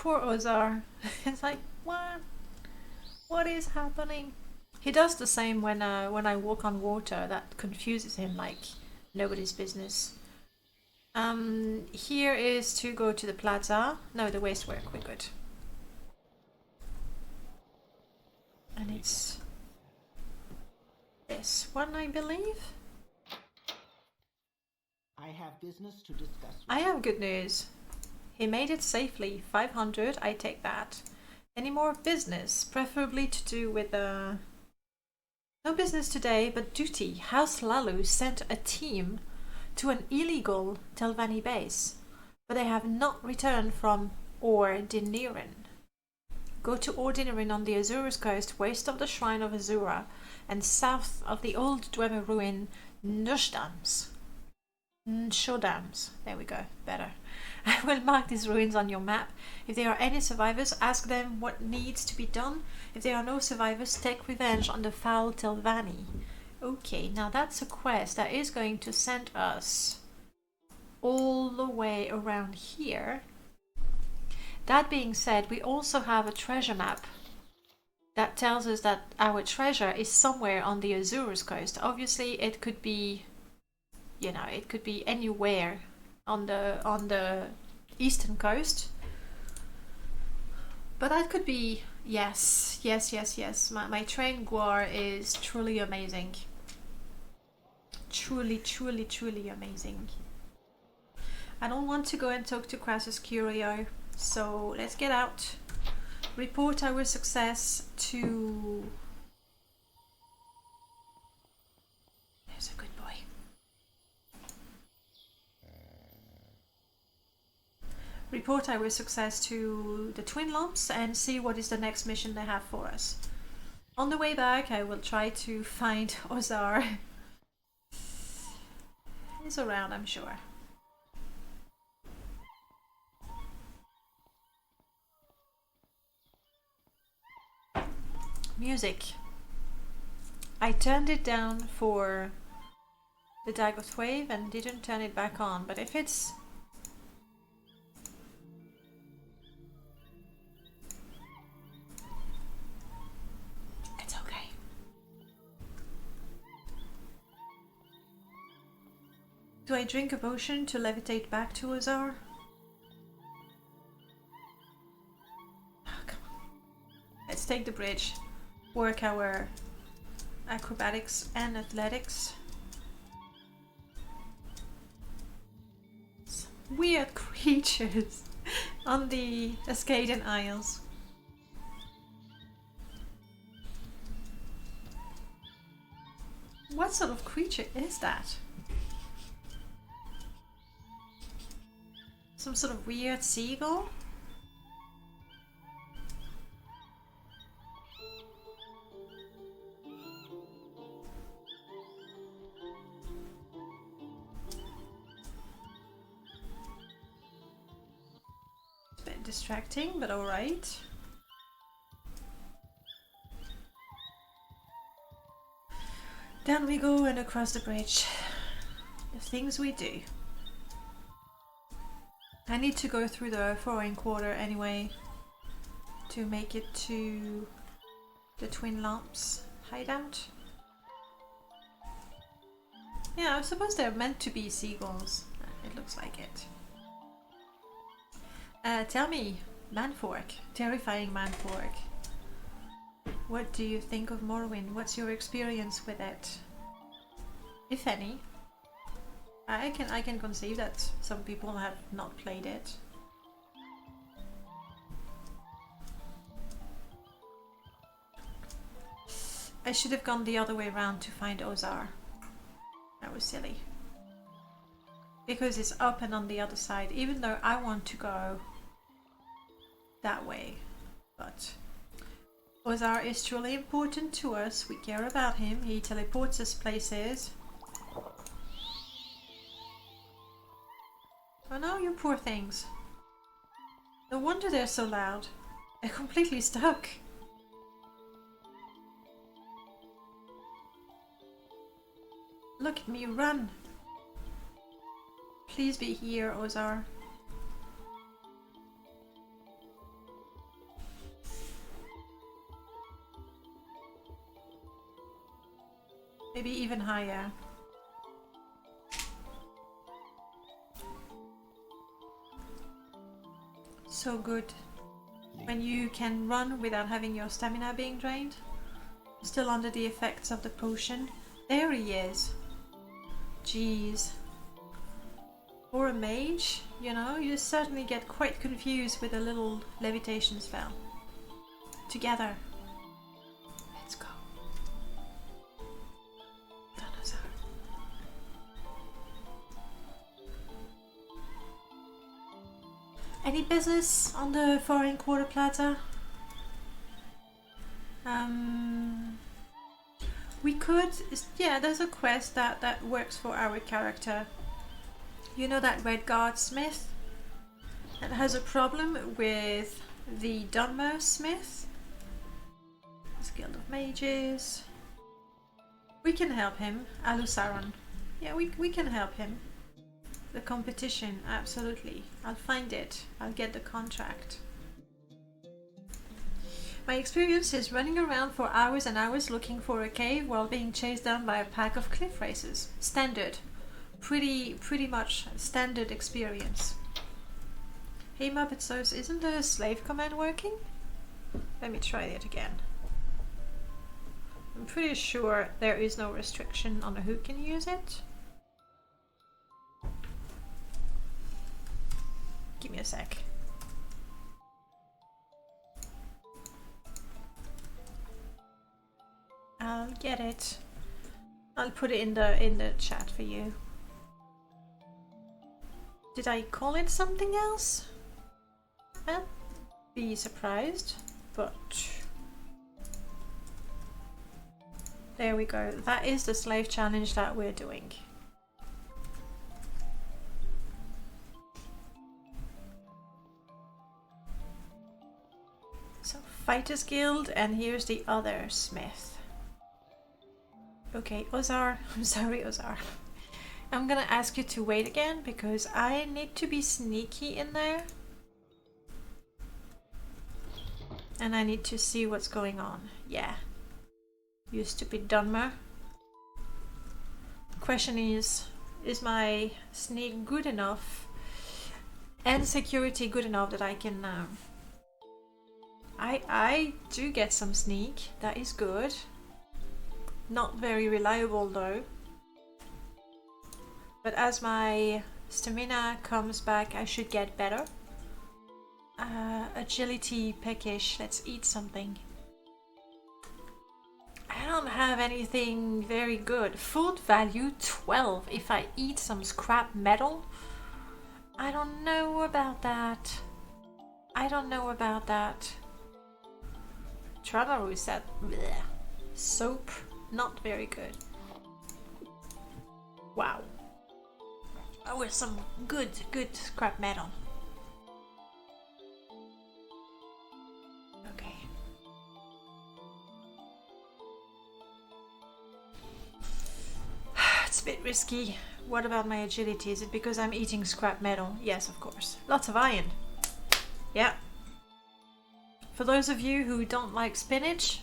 Poor Ozar. It's like, what? What is happening? He does the same when I walk on water. That confuses him like nobody's business. Here is to go to the plaza. No, the waste work. We're good. And it's this one, I believe. I have business to discuss. I have good news. He made it safely. 500, I take that. Any more business? Preferably to do with no business today, but duty. House Lalu sent a team to an illegal Telvanni base, but they have not returned from Ordinirin. Go to Ordinirin on the Azura's coast, west of the Shrine of Azura, and south of the old Dwemer ruin Nshodams. Nshodams. There we go. Better. I will mark these ruins on your map. If there are any survivors, ask them what needs to be done. If there are no survivors, take revenge on the foul Telvanni. Okay, now that's a quest that is going to send us all the way around here. That being said, we also have a treasure map that tells us that our treasure is somewhere on the Azura's coast. Obviously, it could be, you know, it could be anywhere on the eastern coast. But that could be, yes. My train Guar is truly amazing. Truly amazing. I don't want to go and talk to Crassus Curio, so let's get out. Report our success to... There's a good boy. Report our success to the Twin Lumps and see what is the next mission they have for us. On the way back, I will try to find Ozar. He's around, I'm sure. Music. I turned it down for the Dagoth Wave and didn't turn it back on, but if it's... It's okay. Do I drink a potion to levitate back to Ozar? Oh, come on. Let's take the bridge. Work our acrobatics and athletics. Some weird creatures on the Ascadan Isles. What sort of creature is that? Some sort of weird seagull? Distracting, but alright. Down we go and across the bridge. The things we do. I need to go through the foreign quarter anyway to make it to the Twin Lumps hideout. Yeah, I suppose they're meant to be seagulls. It looks like it. Tell me, Manfork, terrifying Manfork. What do you think of Morrowind? What's your experience with it? If any. I can conceive that some people have not played it. I should have gone the other way around to find Ozar. That was silly. Because it's up and on the other side, even though I want to go that way. But Ozar is truly important to us. We care about him. He teleports us places. Oh no, you poor things. No wonder they're so loud. They're completely stuck. Look at me run. Please be here, Ozar. maybe even higher. So good. When you can run without having your stamina being drained. Still under the effects of the potion. There he is. Jeez. For a mage, you know, you certainly get quite confused with a little levitation spell. Together. Let's go. Dinosaur. Any business on the foreign quarter plaza? We could, yeah, there's a quest that works for our character. You know that red guard smith that has a problem with the Dunmer smith? His Guild of Mages. We can help him. Alusaron. Yeah, we can help him. The competition, absolutely. I'll find it. I'll get the contract. My experience is running around for hours and hours looking for a cave while being chased down by a pack of cliff racers. Standard. Pretty much standard experience. Hey Muppet Sauce, isn't the slave command working? Let me try it again. I'm pretty sure there is no restriction on who can use it. Give me a sec. I'll get it. I'll put it in the chat for you. Did I call it something else? I'll be surprised, but there we go. That is the slave challenge that we're doing. So Fighters Guild, and here's the other smith. Okay, Ozar, I'm sorry Ozar. I'm gonna ask you to wait again because I need to be sneaky in there. And I need to see what's going on. Yeah. You stupid Dunmer. Question is my sneak good enough and security good enough that I can I do get some sneak, that is good. Not very reliable though. But as my stamina comes back, I should get better. Agility, peckish, let's eat something. I don't have anything very good. Food value 12 if I eat some scrap metal. I don't know about that. I don't know about that. Tradaru said bleh. Soap, not very good. Wow. Oh, with some good scrap metal. Okay. It's a bit risky. What about my agility? Is it because I'm eating scrap metal? Yes, of course. Lots of iron. Yeah. For those of you who don't like spinach,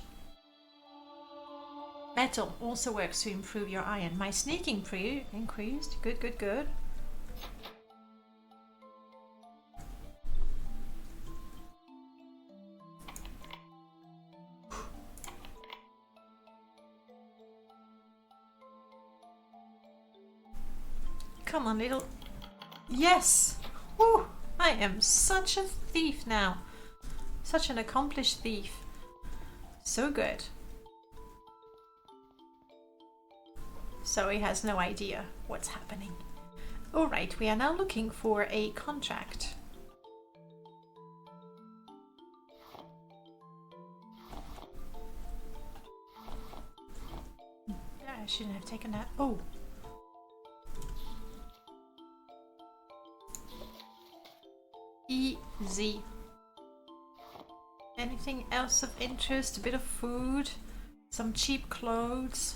metal also works to improve your iron. My sneaking increased. Good. Come on, little... Yes! Woo! I am such a thief now. Such an accomplished thief. So good. So he has no idea what's happening. Alright, we are now looking for a contract. Yeah, I shouldn't have taken that. Oh! Easy. Anything else of interest? A bit of food, some cheap clothes.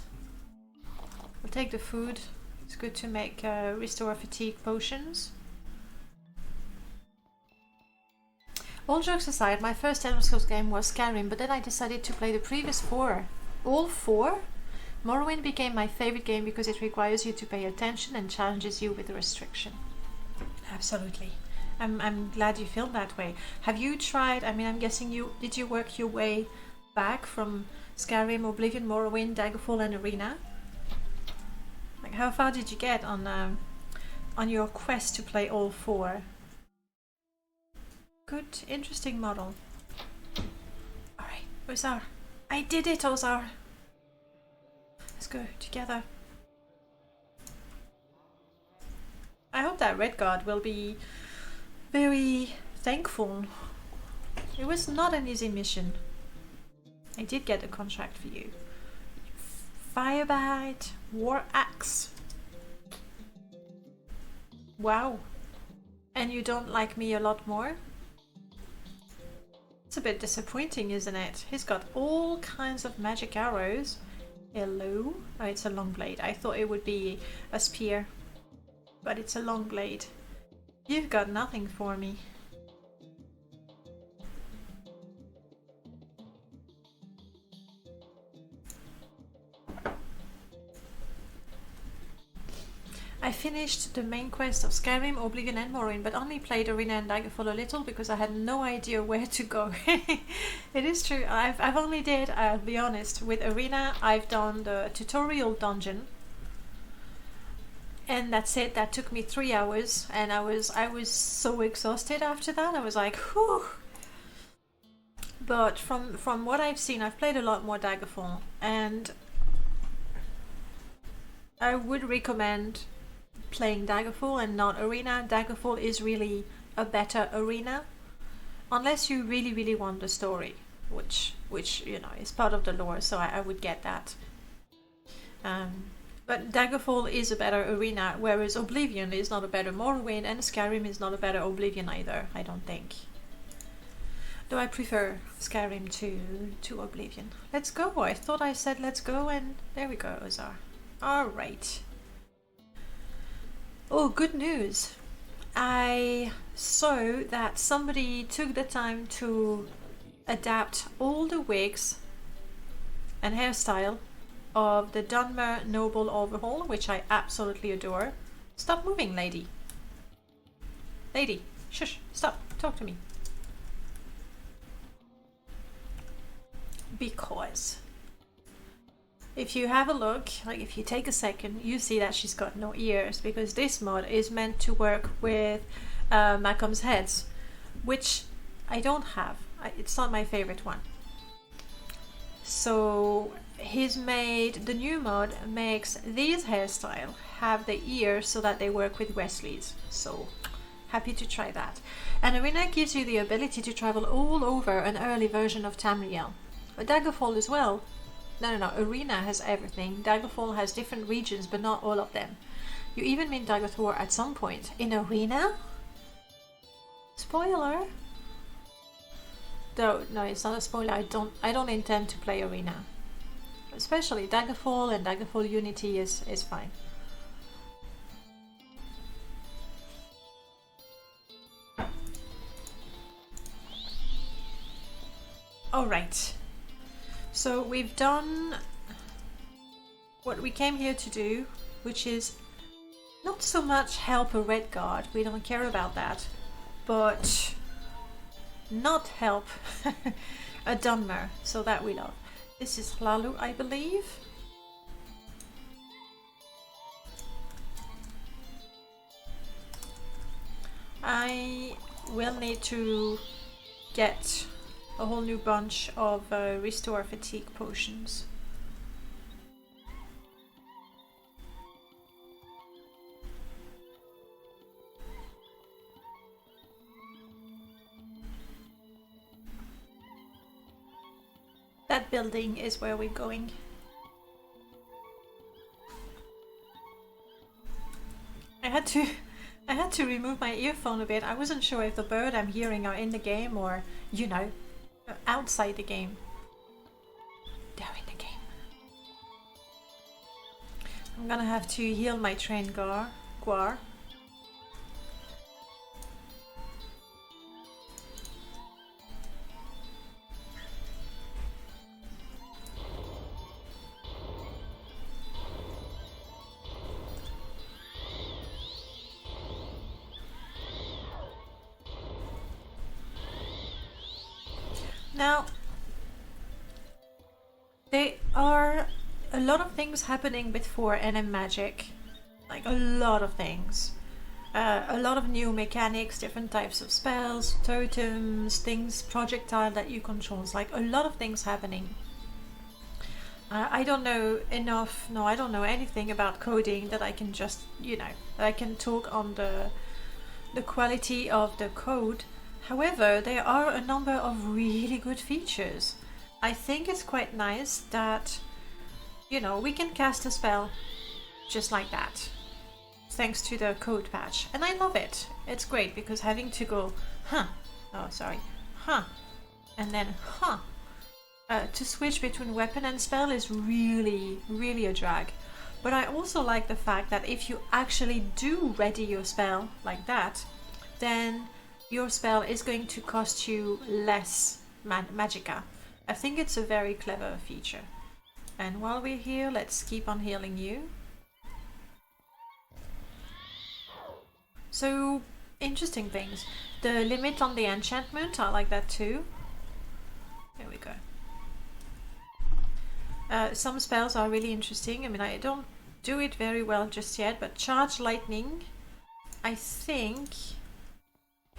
I'll take the food. It's good to make restore fatigue potions. All jokes aside, my first Elder Scrolls game was Skyrim, but then I decided to play the previous 4. All 4? Morrowind became my favorite game because it requires you to pay attention and challenges you with restriction. Absolutely. I'm glad you feel that way. Have you tried, I mean, I'm guessing did you work your way back from Skyrim, Oblivion, Morrowind, Daggerfall and Arena? Like, how far did you get on your quest to play all 4? Good, interesting model. Alright, Ozar. I did it, Ozar. Let's go together. I hope that Redguard will be very thankful. It was not an easy mission. I did get a contract for you. Firebite, War Axe. Wow. And you don't like me a lot more? It's a bit disappointing, isn't it? He's got all kinds of magic arrows. Hello? Oh, it's a long blade. I thought it would be a spear. But it's a long blade. You've got nothing for me. I finished the main quest of Skyrim, Oblivion and Morrowind, but only played Arena and Daggerfall a little because I had no idea where to go. It is true, I've only did, I'll be honest, with Arena I've done the tutorial dungeon. And that's it, that took me 3 hours and I was so exhausted after that. I was like, whew. But from what I've seen, I've played a lot more Daggerfall and I would recommend playing Daggerfall and not Arena. Daggerfall is really a better Arena, unless you really want the story, which you know is part of the lore, so I would get that. But Daggerfall is a better Arena, whereas Oblivion is not a better Morrowind and Skyrim is not a better Oblivion either, I don't think. Though I prefer Skyrim to Oblivion. Let's go! I thought I said let's go and there we go, Ozar. Alright. Oh, good news. I saw that somebody took the time to adapt all the wigs and hairstyle of the Dunmer Noble Overhaul, which I absolutely adore. Stop moving, lady. Lady, shush, stop, talk to me. Because if you have a look, like if you take a second, you see that she's got no ears, because this mod is meant to work with Malcolm's heads, which I don't have. It's not my favorite one. So the new mod makes these hairstyle have the ears so that they work with Wesley's. So happy to try that. And Arena gives you the ability to travel all over an early version of Tamriel. But Daggerfall as well. No, Arena has everything. Daggerfall has different regions, but not all of them. You even meet Daggerthor at some point. In Arena? Spoiler? No, it's not a spoiler. I don't intend to play Arena. Especially Daggerfall and Daggerfall Unity is fine. Alright. So we've done what we came here to do, which is not so much help a Redguard, we don't care about that, but not help a Dunmer, so that we love. This is Hlalu, I believe. I will need to get a whole new bunch of restore fatigue potions. That building is where we're going. I had to remove my earphone a bit. I wasn't sure if the bird I'm hearing are in the game or, you know, outside the game. They're in the game. I'm gonna have to heal my train Guar. Now, there are a lot of things happening with 4NM Magic. Like a lot of things. A lot of new mechanics, different types of spells, totems, things, projectile that you control. It's like a lot of things happening. I don't know enough, no, I don't know anything about coding that I can just, you know, that I can talk on the quality of the code. However, there are a number of really good features. I think it's quite nice that, you know, we can cast a spell just like that, thanks to the code patch. And I love it. It's great because having to go, and then, to switch between weapon and spell is really, really a drag. But I also like the fact that if you actually do ready your spell like that, then your spell is going to cost you less magicka. I think it's a very clever feature. And while we're here, let's keep on healing you. So, interesting things. The limit on the enchantment, I like that too. There we go. Some spells are really interesting. I mean, I don't do it very well just yet, but Charge Lightning, I think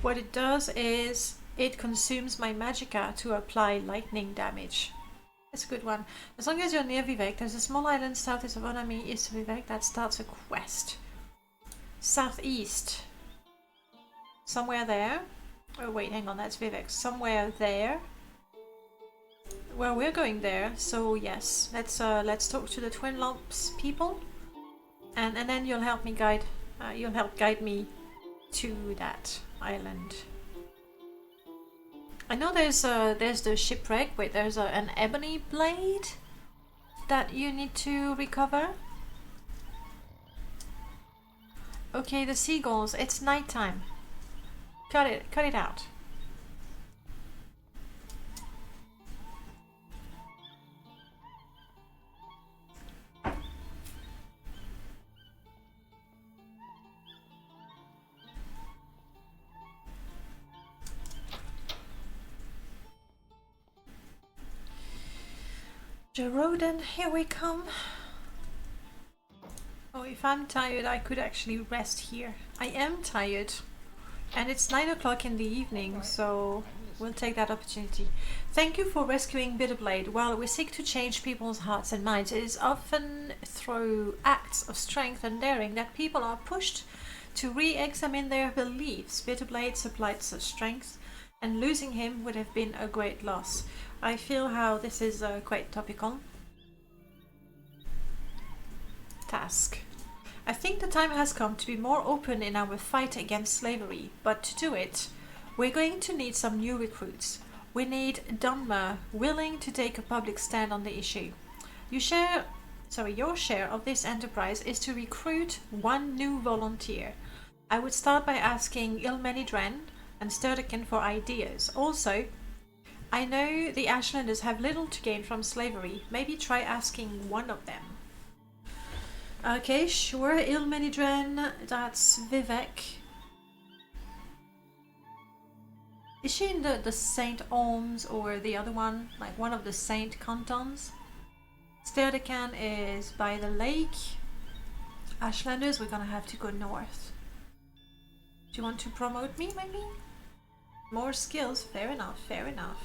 what it does is it consumes my magicka to apply lightning damage. That's a good one. As long as you're near Vivek, there's a small island southeast of Onami, east of Vivek, that starts a quest. Southeast. Somewhere there. Oh wait, hang on, that's Vivek. Somewhere there. Well, we're going there, so yes. Let's talk to the Twin Lumps people. And then you'll help me guide guide me to that island. I know there's the shipwreck. Wait, there's an ebony blade that you need to recover. Okay, the seagulls. It's nighttime. Cut it out. Jeroden, here we come. Oh, if I'm tired, I could actually rest here. I am tired. And it's 9 o'clock in the evening, so we'll take that opportunity. Thank you for rescuing Bitterblade. While we seek to change people's hearts and minds, it is often through acts of strength and daring that people are pushed to re-examine their beliefs. Bitterblade supplied such strength, and losing him would have been a great loss. I feel how this is quite topical. Task. I think the time has come to be more open in our fight against slavery, but to do it, we're going to need some new recruits. We need Dunmer willing to take a public stand on the issue. Your share of this enterprise is to recruit one new volunteer. I would start by asking Ilmeni Dren and Sturdican for ideas. Also, I know the Ashlanders have little to gain from slavery. Maybe try asking one of them. Okay, sure, Ilmeni Dren, that's Vivek. Is she in the Saint Alms or the other one? Like one of the Saint Cantons? Sturdican is by the lake. Ashlanders, we're gonna have to go north. Do you want to promote me, maybe? More skills, fair enough, fair enough.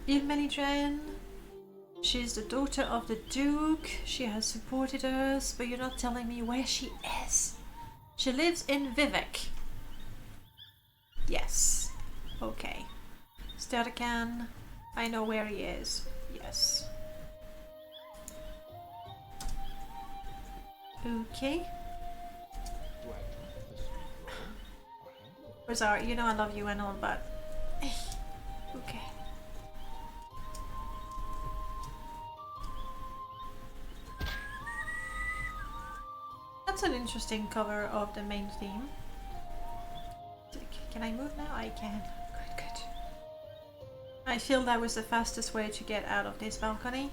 Ilmeni Dren. She's the daughter of the Duke. She has supported us, but you're not telling me where she is. She lives in Vivek. Yes. Okay. Sturdican. I know where he is. Yes. Okay. Razar, you know I love you and all, but... okay. That's an interesting cover of the main theme. Can I move now? I can. Good, good. I feel that was the fastest way to get out of this balcony.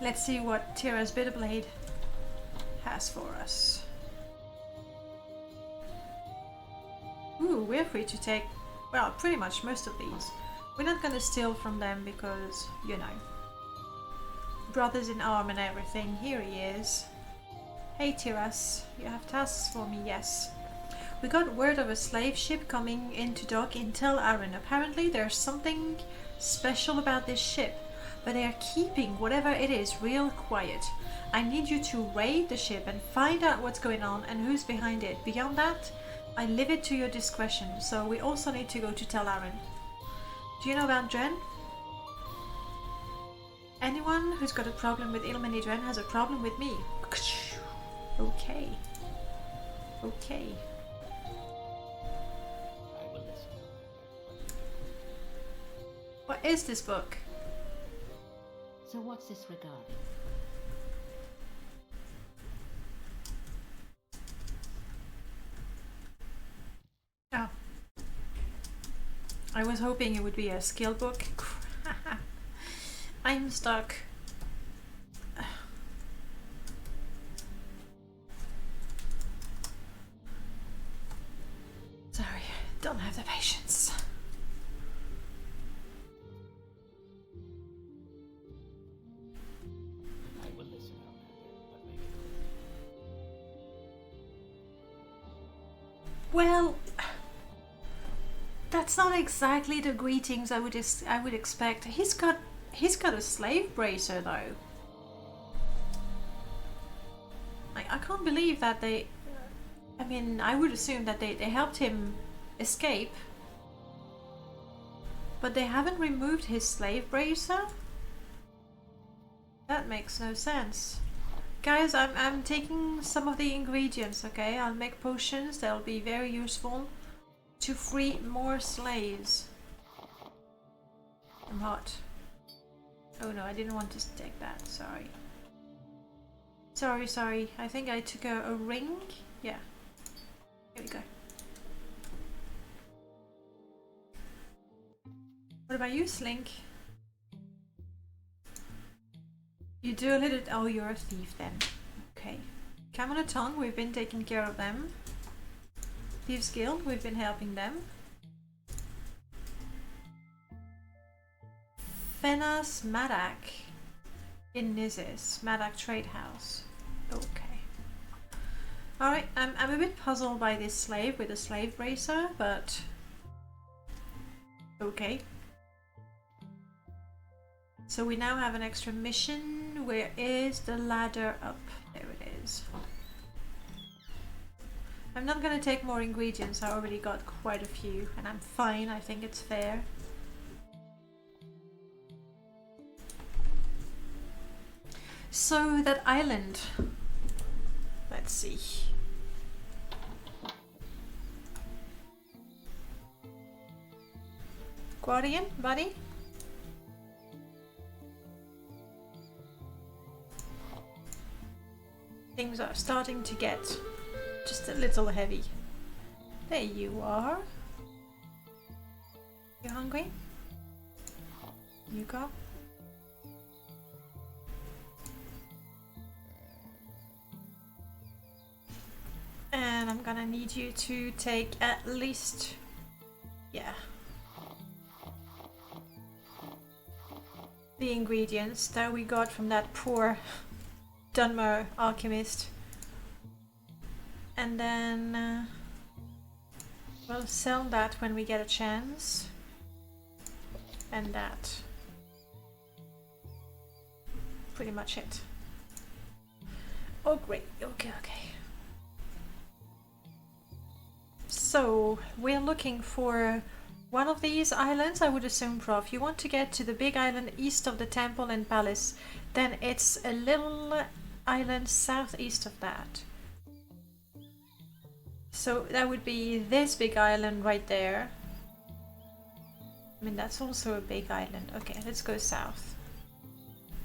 Let's see what Tira's Bitterblade has for us. Ooh, we're free to take, well, pretty much most of these. We're not gonna steal from them because, you know, brothers in arm and everything. Here he is. Hey Tiras, you have tasks for me? Yes. We got word of a slave ship coming into dock in Tel Arin. Apparently there's something special about this ship, but they are keeping whatever it is real quiet. I need you to raid the ship and find out what's going on and who's behind it. Beyond that, I leave it to your discretion. So we also need to go to Tel Arin. Do you know about Dren? Anyone who's got a problem with Ilmini Dren has a problem with me. Okay. Okay. I will listen. What is this book? So what's this regarding? Oh. I was hoping it would be a skill book. I'm stuck. Sorry, don't have the patience. I will listen, Outlander, but make it clear. Well, that's not exactly the greetings I would expect. He's got a slave bracer though. I can't believe that they. I mean, I would assume that they helped him escape, but they haven't removed his slave bracer. That makes no sense. Guys, I'm taking some of the ingredients, okay? I'll make potions that'll be very useful to free more slaves. I'm hot. Oh no, I didn't want to take that, sorry. Sorry. I think I took a ring. Yeah. Here we go. What about you, Slink? You do a little... Oh, you're a thief then. Okay. Camonna Tong, we've been taking care of them. Thieves Guild, we've been helping them. Fenas Madak in Nizis, Madak Trade House. Okay. Alright, I'm a bit puzzled by this slave with a slave bracer, but okay. So we now have an extra mission. Where is the ladder up? There it is. I'm not gonna take more ingredients, I already got quite a few and I'm fine, I think it's fair. So that island, let's see. Guardian, buddy? Things are starting to get just a little heavy. There you are. You hungry? You go. And I'm gonna need you to take at least, yeah, the ingredients that we got from that poor Dunmer alchemist. And then we'll sell that when we get a chance. And that. Pretty much it. Oh great, okay. So we're looking for one of these islands, I would assume, Prof. You want to get to the big island east of the temple and palace, then it's a little island southeast of that. So that would be this big island right there. I mean, that's also a big island. Okay, let's go south.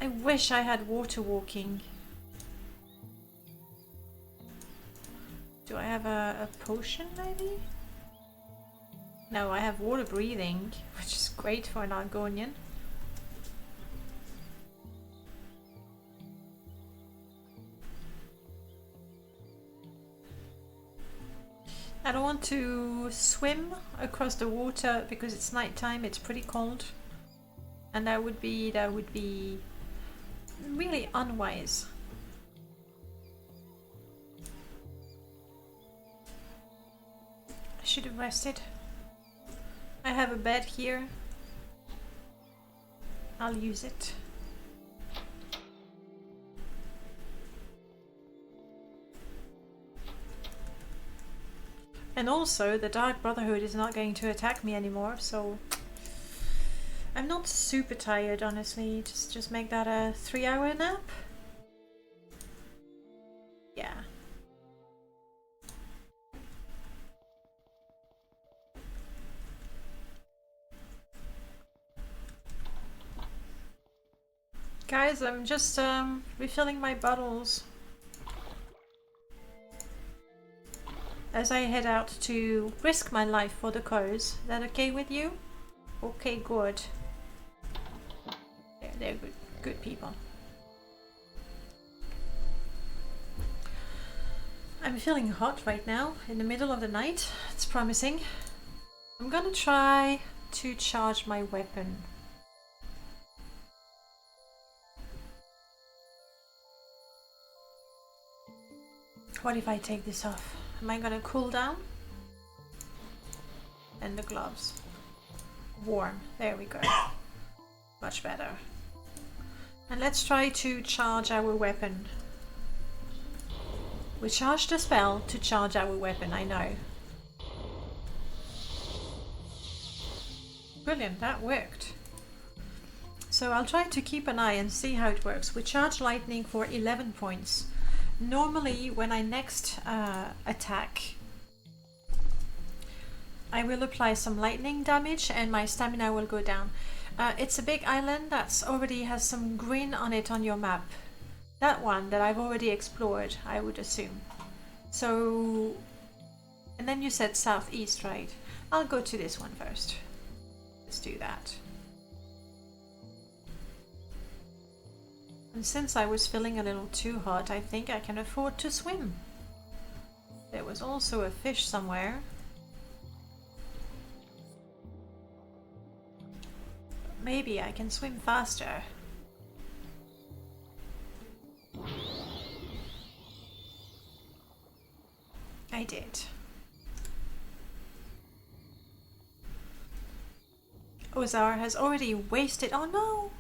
I wish I had water walking. Do I have a potion maybe? No, I have water breathing, which is great for an Argonian. I don't want to swim across the water because it's nighttime, it's pretty cold. And that would be really unwise. I should have rested. I have a bed here. I'll use it. And also, the Dark Brotherhood is not going to attack me anymore, so I'm not super tired, honestly. Just make that a 3-hour nap. Yeah. Guys, I'm just refilling my bottles as I head out to risk my life for the cause. Is that okay with you? Okay, good. They're good people. I'm feeling hot right now in the middle of the night. It's promising. I'm gonna try to charge my weapon. What if I take this off? Am I gonna cool down? And the gloves. Warm. There we go. Much better. And let's try to charge our weapon. We charged a spell to charge our weapon, I know. Brilliant, that worked. So I'll try to keep an eye and see how it works. We charge lightning for 11 points. Normally, when I next attack, I will apply some lightning damage and my stamina will go down. It's a big island that already has some green on it on your map. That one that I've already explored, I would assume. So, and then you said southeast, right? I'll go to this one first. Let's do that. And since I was feeling a little too hot, I think I can afford to swim. There was also a fish somewhere. Maybe I can swim faster. I did. Ozar has already wasted. Oh no!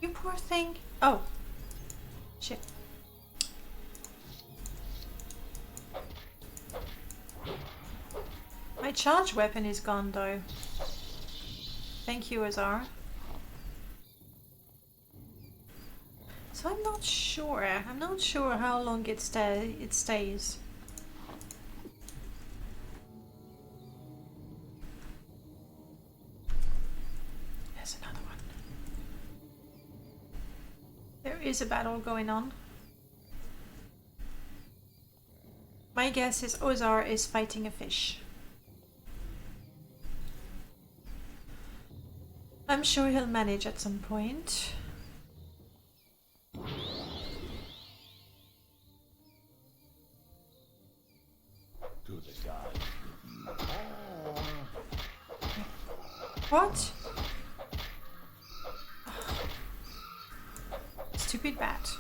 You poor thing. Oh. Shit. My charge weapon is gone though. Thank you, Ozar. So I'm not sure. I'm not sure how long it stays. There's another one. There is a battle going on. My guess is Ozar is fighting a fish. I'm sure he'll manage at some point. To the gods. What? Stupid bat.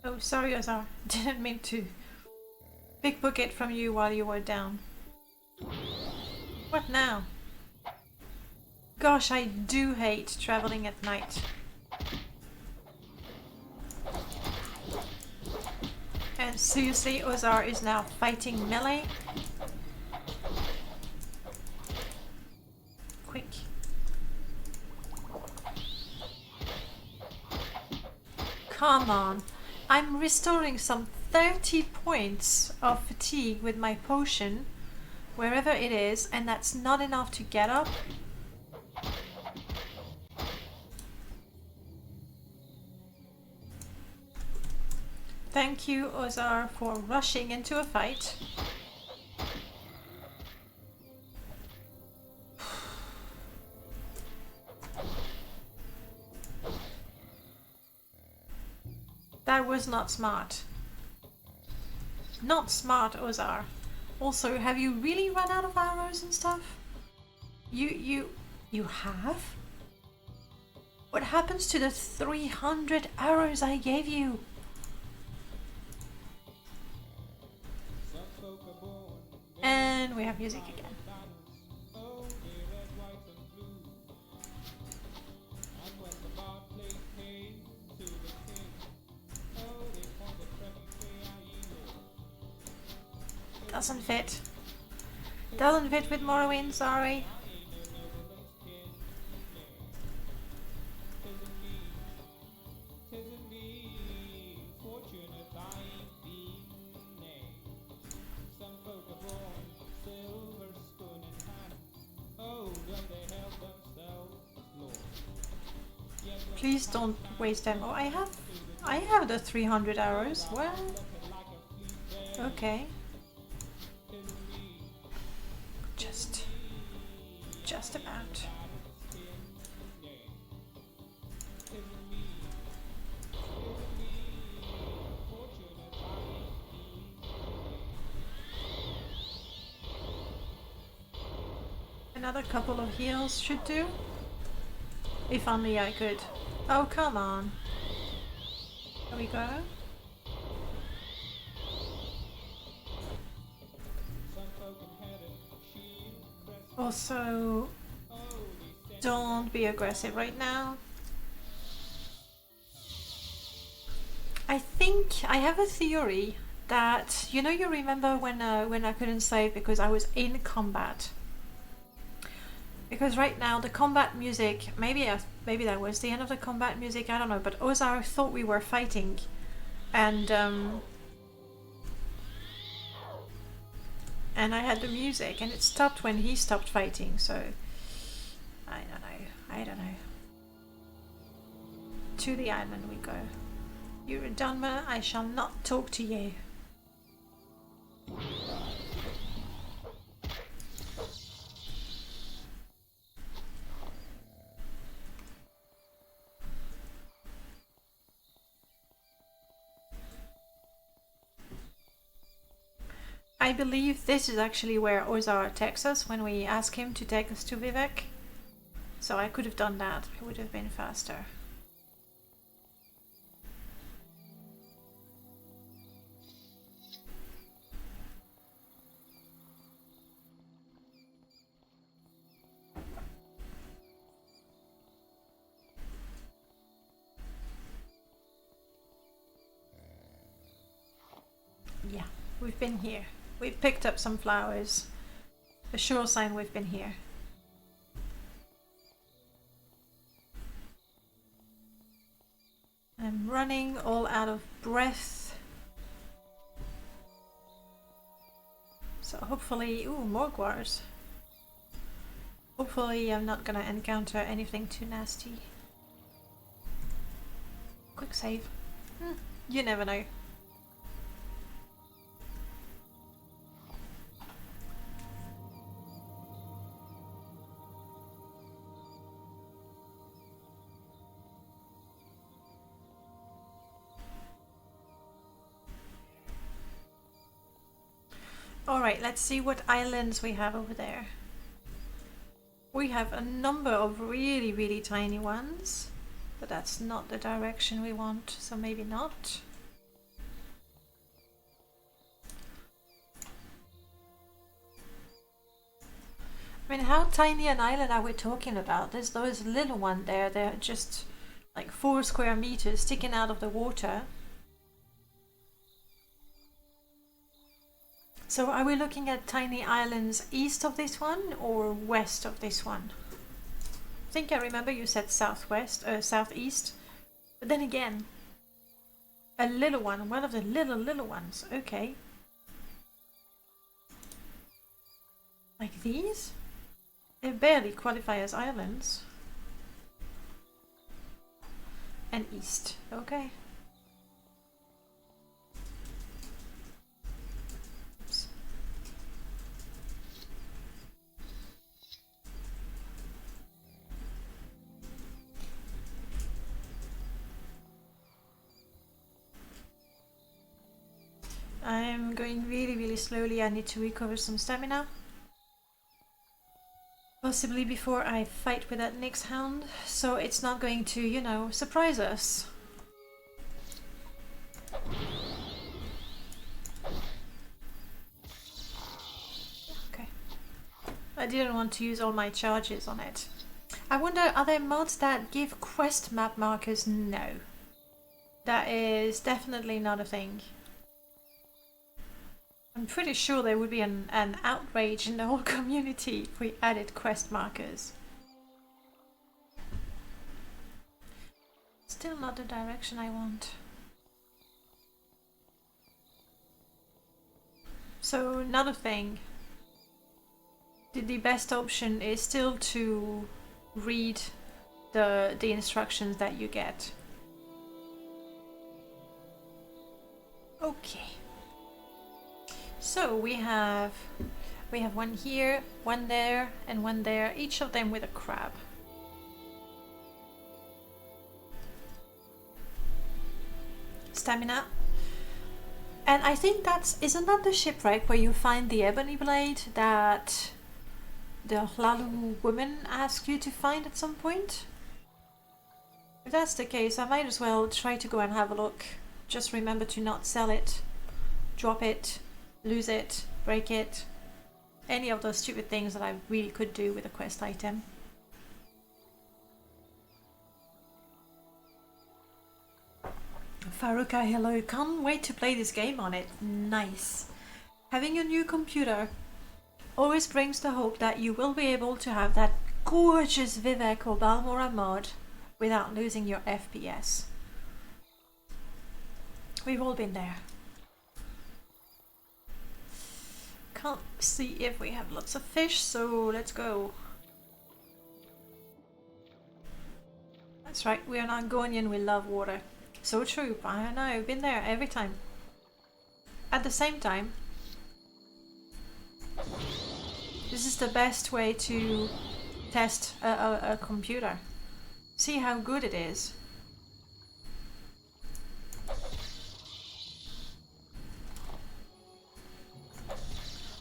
Oh, sorry, Ozar. Didn't mean to pickpocket from you while you were down. What now? Gosh, I do hate traveling at night. And seriously, Ozar is now fighting melee? Quick. Come on. I'm restoring some 30 points of fatigue with my potion, wherever it is, and that's not enough to get up. Thank you, Ozar, for rushing into a fight. That was not smart. Not smart, Ozar. Also, have you really run out of arrows and stuff? You have? What happens to the 300 arrows I gave you? And we have music again. Doesn't fit. Doesn't fit with Morrowind, sorry. Please don't waste them. Oh, I have the 300 arrows. Well, okay. Just about. Another couple of heals should do. If only I could. Oh, come on. There we go. Also, don't be aggressive right now. I think I have a theory that, you know, you remember when I couldn't save because I was in combat. Because right now the combat music, maybe that was the end of the combat music, I don't know, but Ozar thought we were fighting, and I had the music, and it stopped when he stopped fighting, so I don't know. To the island we go. You Redonma, I shall not talk to you. I believe this is actually where Ozar takes us when we ask him to take us to Vivek. So I could have done that, it would have been faster. Yeah, we've been here. We've picked up some flowers. A sure sign we've been here. I'm running all out of breath. So hopefully... Ooh, more guars. Hopefully I'm not gonna encounter anything too nasty. Quick save. You never know. Alright, let's see what islands we have over there. We have a number of really, really tiny ones, but that's not the direction we want, so maybe not. I mean, how tiny an island are we talking about? There's those little one there, they're just like 4 square meters sticking out of the water. So are we looking at tiny islands east of this one or west of this one? I think I remember you said southeast. But then again, a little one of the little ones, okay. Like these? They barely qualify as islands. And east, okay. I'm going really slowly. I need to recover some stamina. Possibly before I fight with that next hound, so it's not going to, you know, surprise us. Okay. I didn't want to use all my charges on it. I wonder, are there mods that give quest map markers? No. That is definitely not a thing. I'm pretty sure there would be an outrage in the whole community if we added quest markers. Still not the direction I want. So another thing. The best option is still to read the instructions that you get. Okay. So we have one here, one there, and one there, each of them with a crab. Stamina. And I think isn't that the shipwreck where you find the ebony blade that the Hlalu woman asked you to find at some point? If that's the case, I might as well try to go and have a look. Just remember to not sell it, drop it, lose it, break it. Any of those stupid things that I really could do with a quest item. Faruka, hello. Can't wait to play this game on it. Nice. Having a new computer always brings the hope that you will be able to have that gorgeous Vivek or Balmora mod without losing your FPS. We've all been there. Can't see if we have lots of fish, so let's go. That's right, we are Argonian, we love water. So true, I know, I've been there every time. At the same time, this is the best way to test a computer. See how good it is.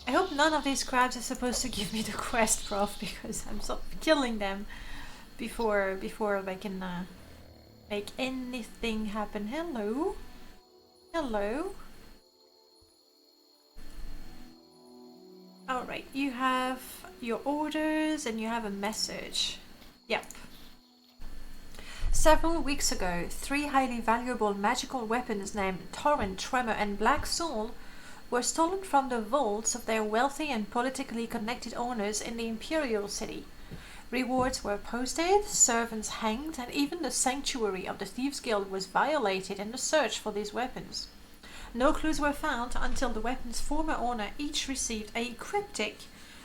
I hope none of these crabs are supposed to give me the quest, prof, because I'm sort of killing them before they can make anything happen. Hello? Hello? Alright, you have your orders and you have a message. Yep. Several weeks ago, 3 highly valuable magical weapons named Torrent, Tremor and Black Soul were stolen from the vaults of their wealthy and politically connected owners in the Imperial City. Rewards were posted, servants hanged, and even the sanctuary of the Thieves Guild was violated in the search for these weapons. No clues were found until the weapon's former owner each received a cryptic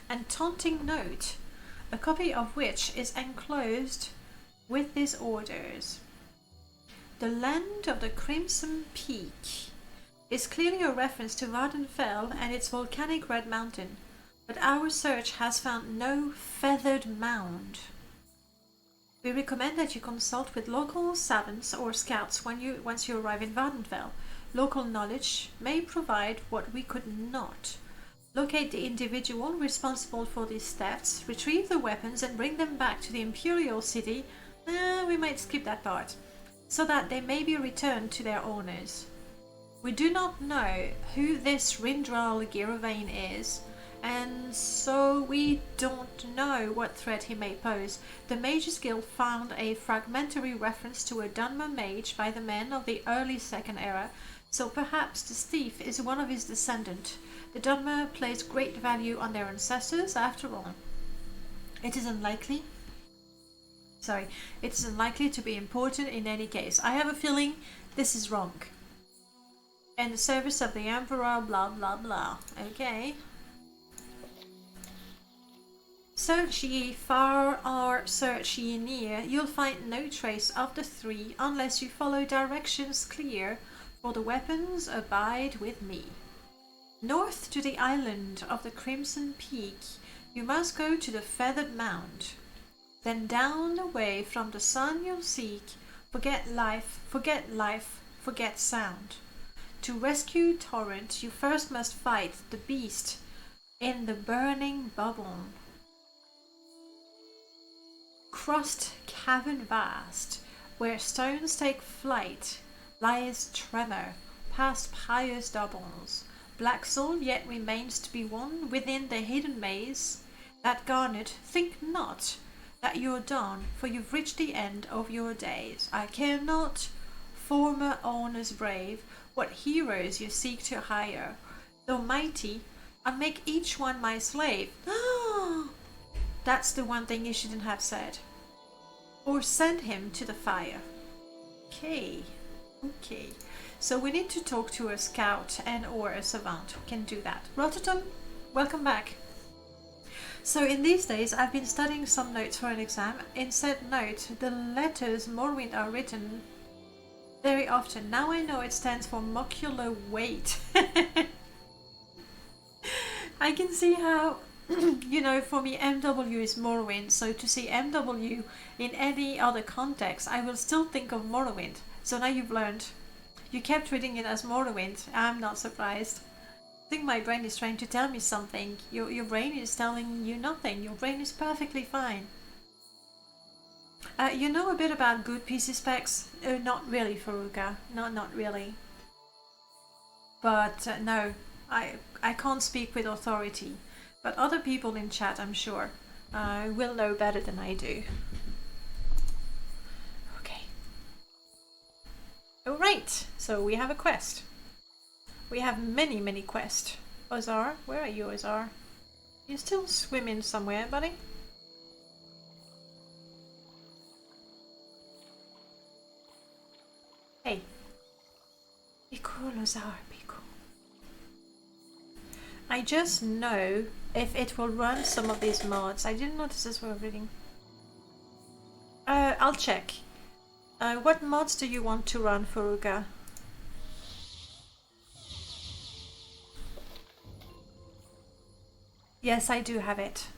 and taunting note, a copy of which is enclosed with these orders. The land of the Crimson Peak is clearly a reference to Vardenfell and its volcanic red mountain, but our search has found no feathered mound. We recommend that you consult with local savants or scouts once you arrive in Vardenfell. Local knowledge may provide what we could not. Locate the individual responsible for these thefts, retrieve the weapons and bring them back to the Imperial City. We might skip that part, so that they may be returned to their owners. We do not know who this Rindral Giravain is, and so we don't know what threat he may pose. The Mages Guild found a fragmentary reference to a Dunmer mage by the men of the early Second Era, so perhaps this thief is one of his descendants. The Dunmer place great value on their ancestors after all. It is unlikely to be important in any case. I have a feeling this is wrong. In the service of the Emperor, blah blah blah. Okay. Search ye far or search ye near, you'll find no trace of the 3 unless you follow directions clear. For the weapons, abide with me. North to the island of the Crimson Peak, you must go to the Feathered Mound. Then down away from the sun you'll seek, forget life, forget sound. To rescue Torrent, you first must fight the beast in the burning bubble. Crossed cavern vast, where stones take flight, lies tremor, past pious doubles. Black soul yet remains to be won within the hidden maze. That garnet, think not that you're done, for you've reached the end of your days. I care not, former honors brave, what heroes you seek to hire. Though mighty, I make each one my slave. That's the one thing you shouldn't have said. Or send him to the fire. Okay. So we need to talk to a scout and or a savant who can do that. Rotterdam, welcome back. So in these days I've been studying some notes for an exam. In said note, the letters Morrowind are written very often. Now I know it stands for molecular weight. I can see how, you know, for me MW is Morrowind, so to see MW in any other context, I will still think of Morrowind. So now you've learned. You kept reading it as Morrowind. I'm not surprised. I think my brain is trying to tell me something. Your brain is telling you nothing. Your brain is perfectly fine. You know a bit about good PC specs? Not really, Faruka. Not really. But no, I can't speak with authority. But other people in chat, I'm sure, will know better than I do. Okay. Alright, so we have a quest. We have many quests. Ozar, where are you, Ozar? You still swimming somewhere, buddy? Hey. Be cool, Ozar, be cool. I just know if it will run some of these mods. I didn't notice this while reading. I'll check. What mods do you want to run, Faruka? Yes, I do have it.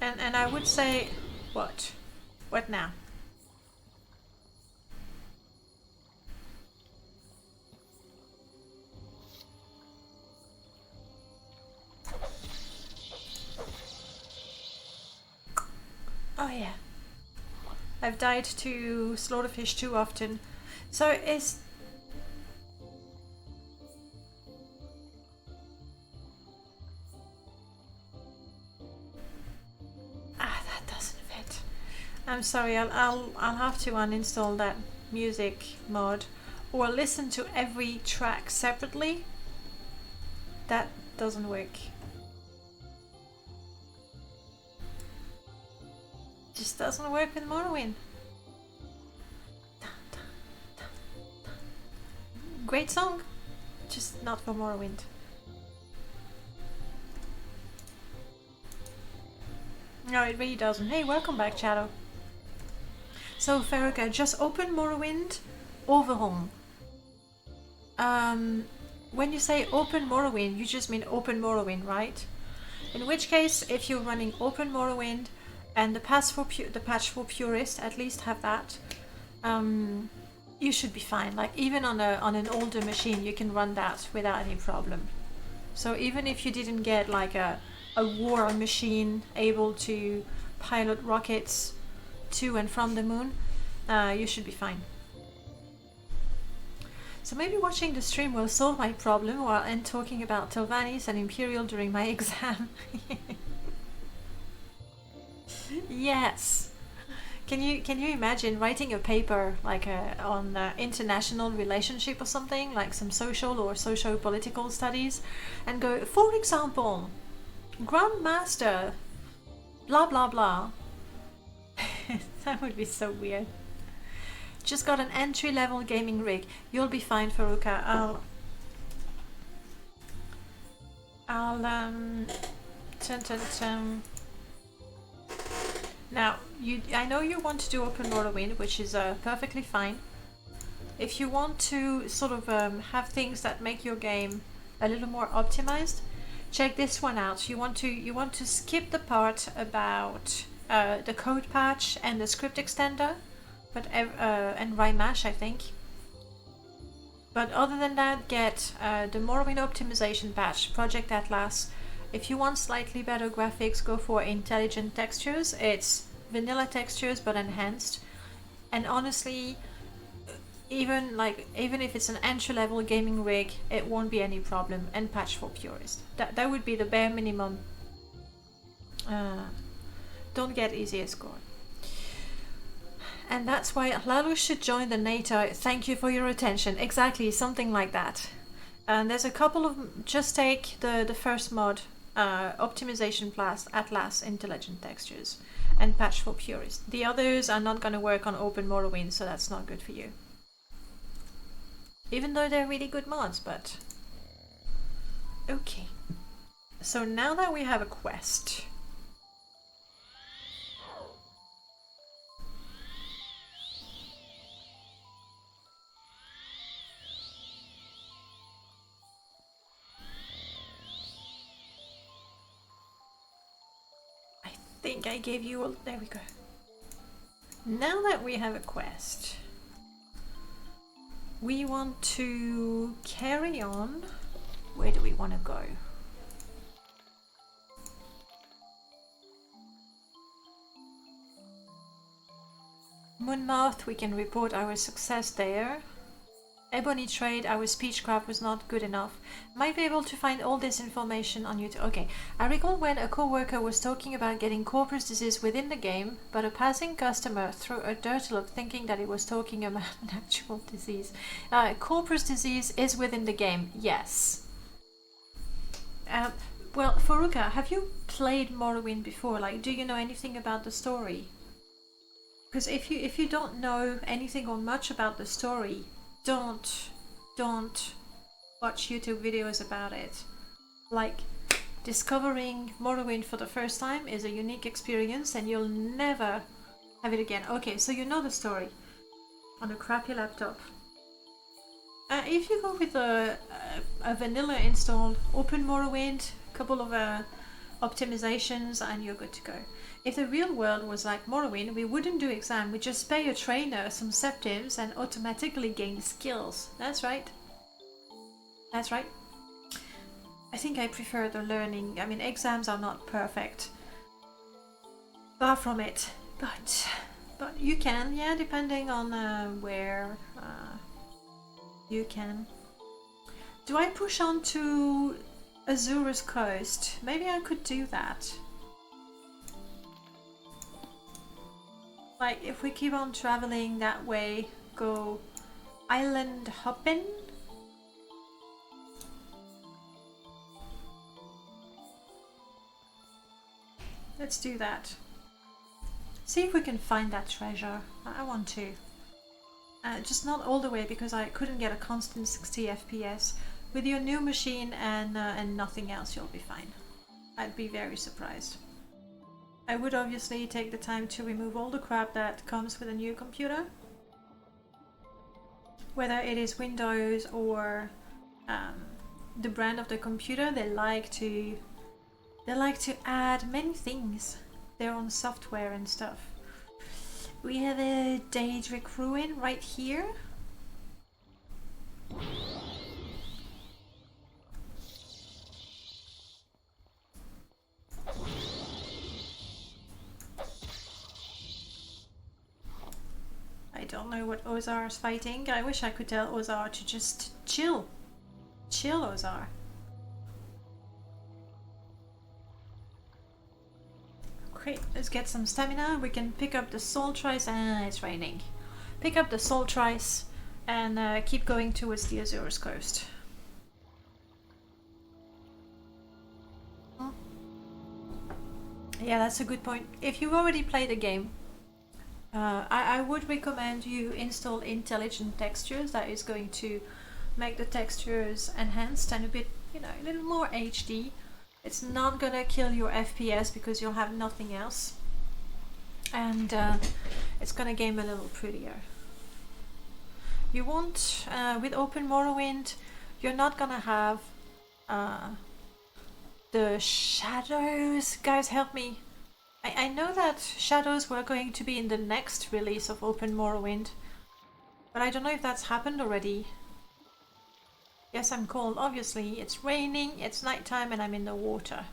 And I would say, what? What now? Oh yeah. I've died to slaughterfish too often. So is... that doesn't fit. I'm sorry, I'll have to uninstall that music mod or listen to every track separately. That doesn't work. Just doesn't work with Morrowind. Great song, just not for Morrowind. No, it really doesn't. Hey, welcome back, Shadow. So, Farrakha, just open Morrowind overhaul. When you say open Morrowind, you just mean open Morrowind, right? In which case, if you're running open Morrowind, and the patch for purists at least have that, you should be fine. Like even on an older machine, you can run that without any problem. So even if you didn't get like a war machine able to pilot rockets to and from the moon, you should be fine. So maybe watching the stream will solve my problem while I'm talking about Telvannis and Imperial during my exam. Yes. Can you imagine writing a paper like on international relationship or something, like some social or socio-political studies, and go, for example, Grandmaster, blah blah blah. That would be so weird. Just got an entry-level gaming rig. You'll be fine, Faruka. Now, I know you want to do open Morrowind, which is perfectly fine. If you want to sort of have things that make your game a little more optimized, check this one out. You want to skip the part about the code patch and the script extender, but and Rymash, I think. But other than that, get the Morrowind optimization patch, Project Atlas. If you want slightly better graphics, go for intelligent textures. It's vanilla textures but enhanced. And honestly, even if it's an entry-level gaming rig, it won't be any problem. And patch for purists. That would be the bare minimum. Don't get easier score. And that's why Lalu should join the NATO. Thank you for your attention. Exactly, something like that. And there's a couple of... Just take the first mod, Optimization Plus, Atlas, Intelligent Textures, and patch for purists. The others are not going to work on Open Morrowind, so that's not good for you. Even though they're really good mods, but... Okay. So now that we have a quest... I think I gave you all... There we go. Now that we have a quest, we want to carry on. Where do we want to go? Moonmouth, we can report our success there. Ebony Trade, our speechcraft was not good enough. Might be able to find all this information on YouTube. Okay, I recall when a co-worker was talking about getting Corpus disease within the game, but a passing customer threw a dirty look thinking that it was talking about an actual disease. Corpus disease is within the game, yes. Well, Faruka, have you played Morrowind before? Like, do you know anything about the story? Because if you don't know anything or much about the story, don't watch YouTube videos about it. Like, discovering Morrowind for the first time is a unique experience and you'll never have it again. Okay, so you know the story on a crappy laptop. If you go with a vanilla installed Open Morrowind, couple of optimizations, and you're good to go. If the real world was like Morrowind, we wouldn't do exam, we just pay a trainer some septims and automatically gain skills. That's right. That's right. I think I prefer the learning. I mean, exams are not perfect. Far from it. But you can, yeah, depending on where you can. Do I push on to Azura's coast? Maybe I could do that. Like, if we keep on traveling that way, go island hopping. Let's do that. See if we can find that treasure. I want to. Just not all the way because I couldn't get a constant 60 FPS. With your new machine and nothing else, you'll be fine. I'd be very surprised. I would obviously take the time to remove all the crap that comes with a new computer. Whether it is Windows or the brand of the computer, they like to add many things, their own software and stuff. We have a Daedric ruin right here. I don't know what Ozar is fighting. I wish I could tell Ozar to just chill. Chill, Ozar. Okay, let's get some stamina. We can pick up the soul trice. It's raining. Pick up the soul trice and keep going towards the Azura's coast. Yeah, that's a good point. If you've already played the game, I would recommend you install intelligent textures. That is going to make the textures enhanced and a bit, a little more HD. It's not gonna kill your FPS because you'll have nothing else, and it's gonna game a little prettier. You won't, with Open Morrowind, you're not gonna have the shadows. Guys, help me. I know that shadows were going to be in the next release of Open Morrowind, but I don't know if that's happened already. Yes, I'm cold. Obviously, it's raining, it's nighttime, and I'm in the water.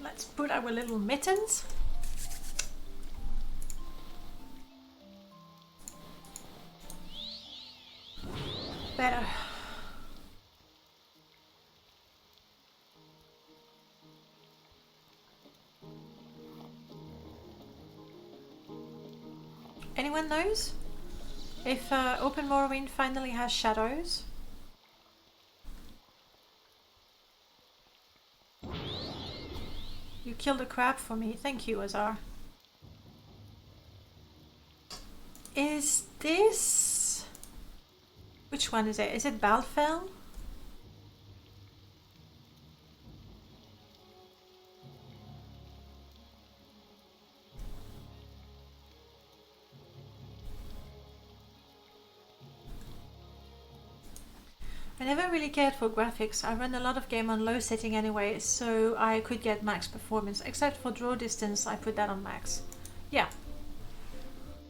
Let's put our little mittens. Better. Anyone knows if Open Morrowind finally has shadows? You killed a crab for me. Thank you, Azar. Is this... Which one is it? Is it Balfell? I never really cared for graphics. I run a lot of game on low setting anyway, so I could get max performance. Except for draw distance, I put that on max. Yeah.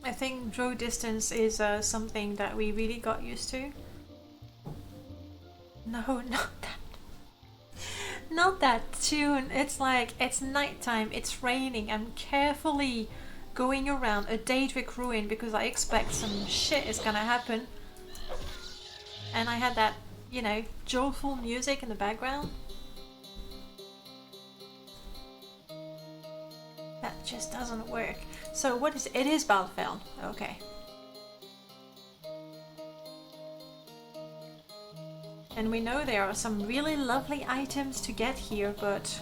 I think draw distance is something that we really got used to. No, not that. Not that tune. It's like, it's nighttime, it's raining. I'm carefully going around a Daedric ruin because I expect some shit is gonna happen. And I had that, you know, joyful music in the background. That just doesn't work. So what is it? Is Balfell. Okay. And we know there are some really lovely items to get here, but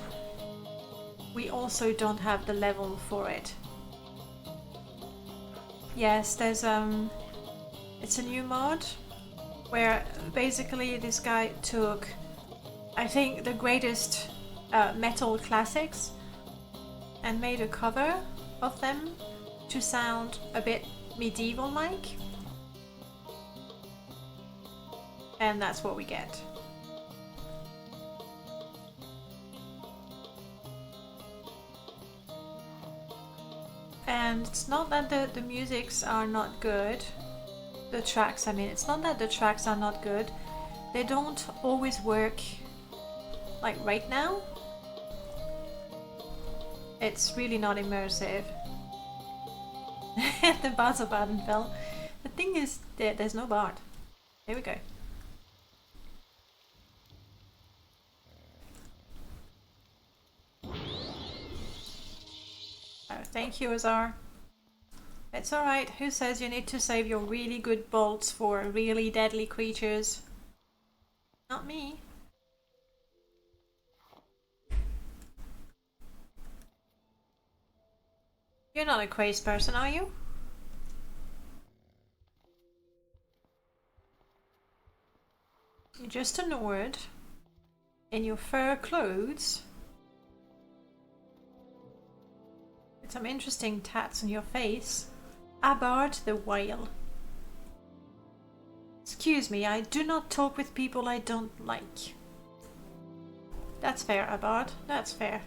we also don't have the level for it. Yes, there's it's a new mod where basically this guy took, I think, the greatest metal classics and made a cover of them to sound a bit medieval-like. And that's what we get. And it's not that the musics are not good. The tracks, I mean, it's not that the tracks are not good. They don't always work like right now. It's really not immersive. The bards of Ardenfell. The thing is, there's no bard. There we go. Oh, thank you, Azar. It's alright. Who says you need to save your really good bolts for really deadly creatures? Not me. You're not a crazed person, are you? You're just a Nord in your fur clothes. With some interesting tats on your face. Abard the Whale. Excuse me, I do not talk with people I don't like. That's fair, Abard. That's fair.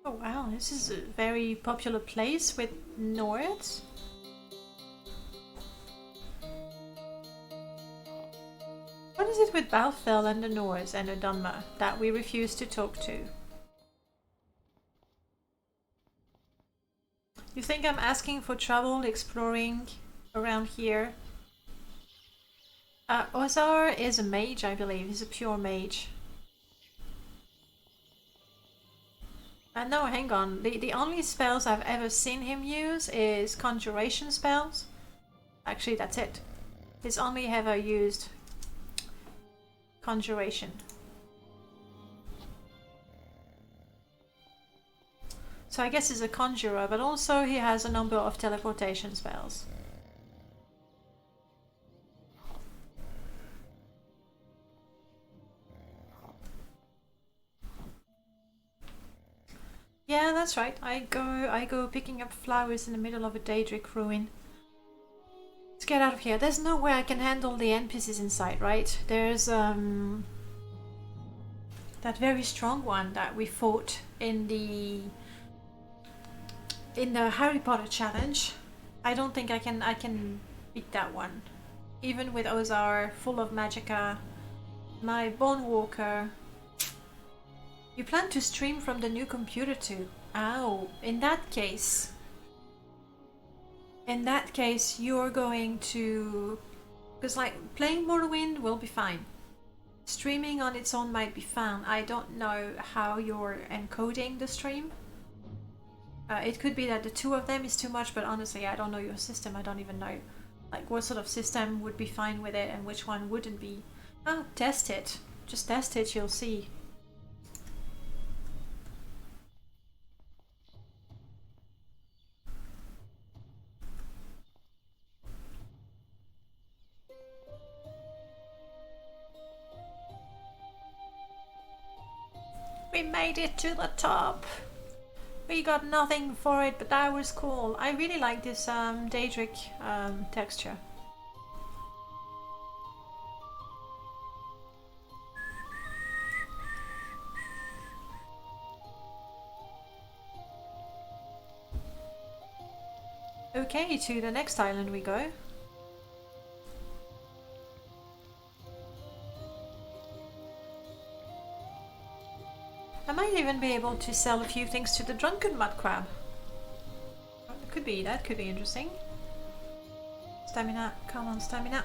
Oh wow, this is a very popular place with Nords. What is it with Balfell and the Nords and the Dunmer that we refuse to talk to? You think I'm asking for trouble exploring around here? Ozar is a mage, I believe. He's a pure mage. No, hang on. The only spells I've ever seen him use is conjuration spells. Actually, that's it. He's only ever used conjuration. So I guess he's a conjurer, but also he has a number of teleportation spells. Yeah, that's right. I go picking up flowers in the middle of a Daedric ruin. It's get out of here. There's no way I can handle the NPCs inside, right? There's that very strong one that we fought in the Harry Potter challenge. I don't think I can beat that one. Even with Ozar full of magicka, my Bone Walker. You plan to stream from the new computer too? Oh, in that case, you're going to... Because like, playing Morrowind will be fine. Streaming on its own might be fun. I don't know how you're encoding the stream. It could be that the two of them is too much, but honestly, I don't know your system. I don't even know like what sort of system would be fine with it and which one wouldn't be. Oh, test it. Just test it, you'll see. We made it to the top. We got nothing for it, but that was cool. I really like this Daedric texture. Okay, to the next island we go. I might even be able to sell a few things to the drunken mud crab. That could be interesting. Stamina, come on, stamina.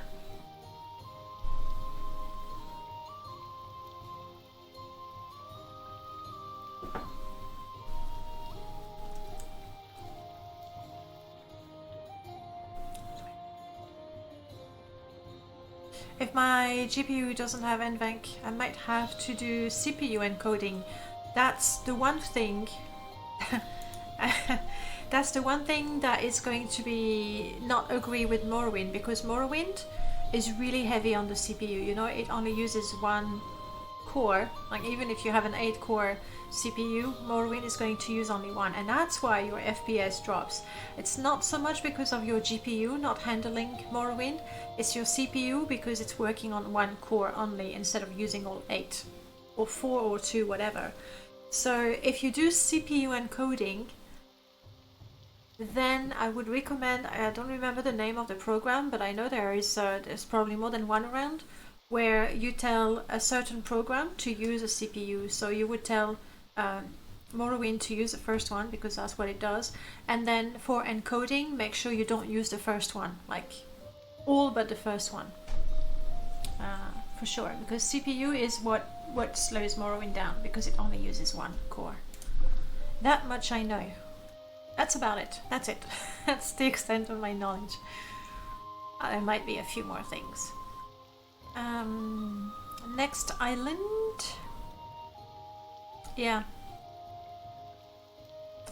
If my GPU doesn't have NVENC, I might have to do CPU encoding. That's the one thing that's the one thing that is going to be not agree with Morrowind, because Morrowind is really heavy on the CPU, you know, it only uses one core. Like even if you have an 8-core CPU, Morrowind is going to use only one, and that's why your FPS drops. It's not so much because of your GPU not handling Morrowind, it's your CPU because it's working on one core only instead of using all 8 or 4 or 2, whatever. So if you do CPU encoding, then I would recommend, I don't remember the name of the program, but I know there's probably more than one around, where you tell a certain program to use a CPU. So you would tell Morrowind to use the first one because that's what it does, and then for encoding, make sure you don't use the first one, like all but the first one, for sure, because CPU is what slows Morrowind down, because it only uses one core. That much I know. That's about it. That's it. That's the extent of my knowledge. There might be a few more things. Next island. Yeah.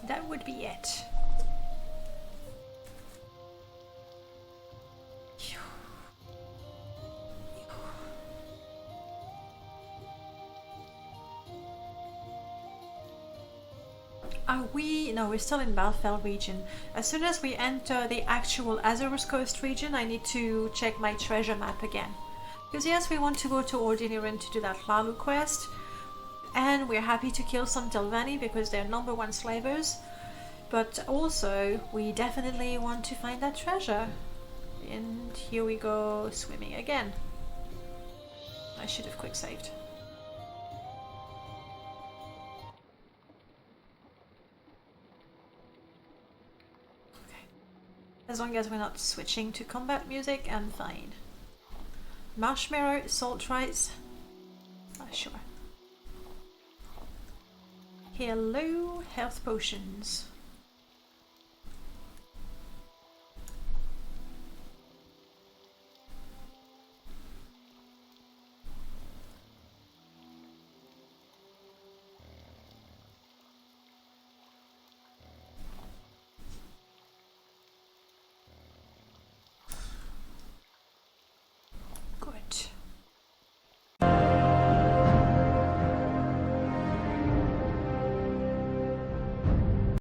That would be it. Are we? No, we're still in Balfell region. As soon as we enter the actual Azores Coast region, I need to check my treasure map again. Because yes, we want to go to Ordiniran to do that Hlalu quest, and we're happy to kill some Telvanni because they're #1 slavers, but also we definitely want to find that treasure. And here we go swimming again. I should have quick saved. As long as we're not switching to combat music, I'm fine. Marshmallow, salt rice. Sure. Hello, health potions.